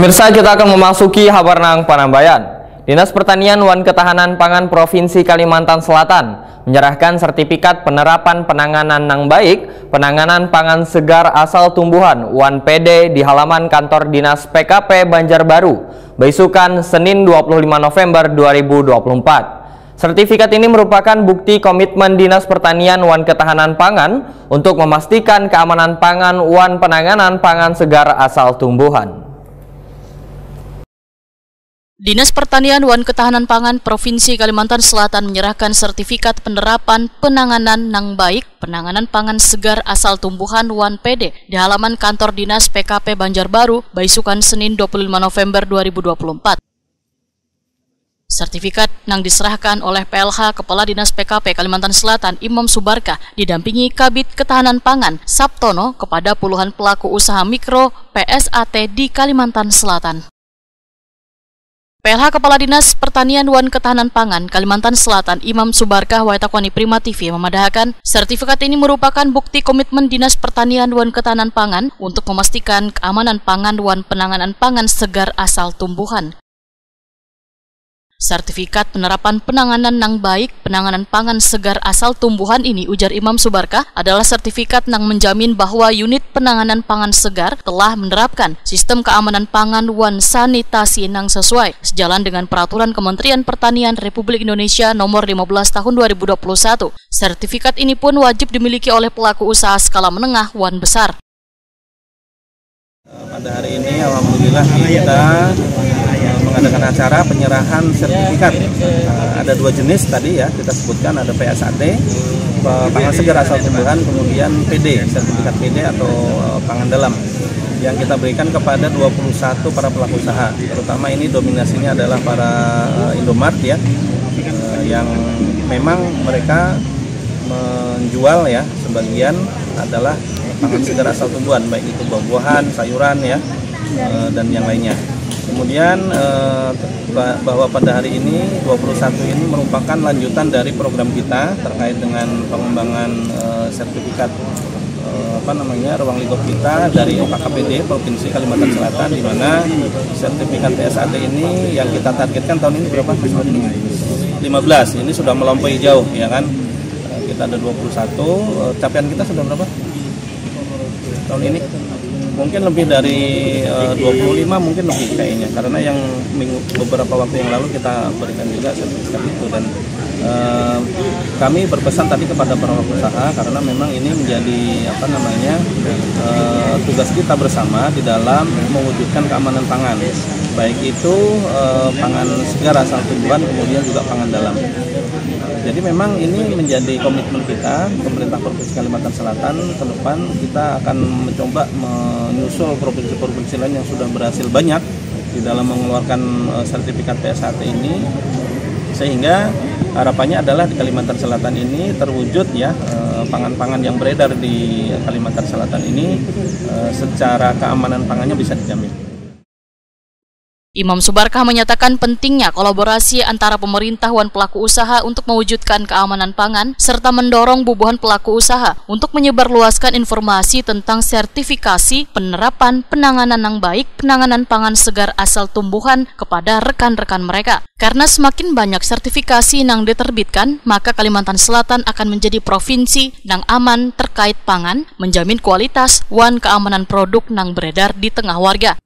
Pemirsa, kita akan memasuki kabar nang Panambayan. Dinas Pertanian Wan Ketahanan Pangan Provinsi Kalimantan Selatan menyerahkan sertifikat penerapan penanganan nang baik, penanganan pangan segar asal tumbuhan Wan PD di halaman kantor Dinas PKP Banjarbaru, Baisukan, Senin 25 November 2024. Sertifikat ini merupakan bukti komitmen Dinas Pertanian Wan Ketahanan Pangan untuk memastikan keamanan pangan wan penanganan pangan segar asal tumbuhan. Dinas Pertanian Wan Ketahanan Pangan Provinsi Kalimantan Selatan menyerahkan sertifikat penerapan penanganan nang baik, penanganan pangan segar asal tumbuhan Wan PD di halaman kantor Dinas PKP Banjarbaru, Baisukan, Senin 25 November 2024. Sertifikat yang diserahkan oleh PLH Kepala Dinas PKP Kalimantan Selatan Imam Subarkah didampingi Kabid Ketahanan Pangan Sabtono kepada puluhan pelaku usaha mikro PSAT di Kalimantan Selatan. PLH Kepala Dinas Pertanian Wan Ketahanan Pangan Kalimantan Selatan Imam Subarkah Waitakwani Prima TV memadahkan sertifikat ini merupakan bukti komitmen Dinas Pertanian Wan Ketahanan Pangan untuk memastikan keamanan pangan wan penanganan pangan segar asal tumbuhan. Sertifikat penerapan penanganan nang baik, penanganan pangan segar asal tumbuhan ini, ujar Imam Subarkah, adalah sertifikat yang menjamin bahwa unit penanganan pangan segar telah menerapkan sistem keamanan pangan wan sanitasi nang sesuai sejalan dengan peraturan Kementerian Pertanian Republik Indonesia nomor 15 tahun 2021. Sertifikat ini pun wajib dimiliki oleh pelaku usaha skala menengah wan besar. Pada hari ini alhamdulillah kita mengadakan acara penyerahan sertifikat. Ada dua jenis tadi ya kita sebutkan, ada PSAT, pangan segar asal tumbuhan, kemudian PD, sertifikat PD atau pangan dalam, yang kita berikan kepada 21 para pelaku usaha. Terutama ini dominasinya adalah para Indomart ya, yang memang mereka menjual ya, sebagian adalah pangan segar asal tumbuhan, baik itu buah-buahan, sayuran ya, dan yang lainnya. Kemudian bahwa pada hari ini 21 ini merupakan lanjutan dari program kita terkait dengan pengembangan sertifikat ruang lingkup kita dari OKKPD Provinsi Kalimantan Selatan, di mana sertifikat PSAT ini yang kita targetkan tahun ini berapa? 15. Ini sudah melampaui jauh ya kan. Kita ada 21, capaian kita sudah berapa tahun ini? Mungkin lebih dari 25, mungkin lebih kayaknya, karena yang beberapa waktu yang lalu kita berikan juga sertifikat itu. Dan kami berpesan tadi kepada para usaha, karena memang ini menjadi tugas kita bersama di dalam mewujudkan keamanan pangan, baik itu pangan segar asal tumbuhan, kemudian juga pangan dalam. Jadi memang ini menjadi komitmen kita, pemerintah Provinsi Kalimantan Selatan. Ke depan kita akan mencoba menyusul provinsi-provinsi lain yang sudah berhasil banyak di dalam mengeluarkan sertifikat PSAT ini, sehingga harapannya adalah di Kalimantan Selatan ini terwujud ya, pangan-pangan yang beredar di Kalimantan Selatan ini secara keamanan pangannya bisa dijamin. Imam Subarkah menyatakan pentingnya kolaborasi antara pemerintah dan pelaku usaha untuk mewujudkan keamanan pangan, serta mendorong bubuhan pelaku usaha untuk menyebarluaskan informasi tentang sertifikasi penerapan penanganan yang baik, penanganan pangan segar asal tumbuhan kepada rekan-rekan mereka. Karena semakin banyak sertifikasi yang diterbitkan, maka Kalimantan Selatan akan menjadi provinsi yang aman terkait pangan, menjamin kualitas wan keamanan produk yang beredar di tengah warga.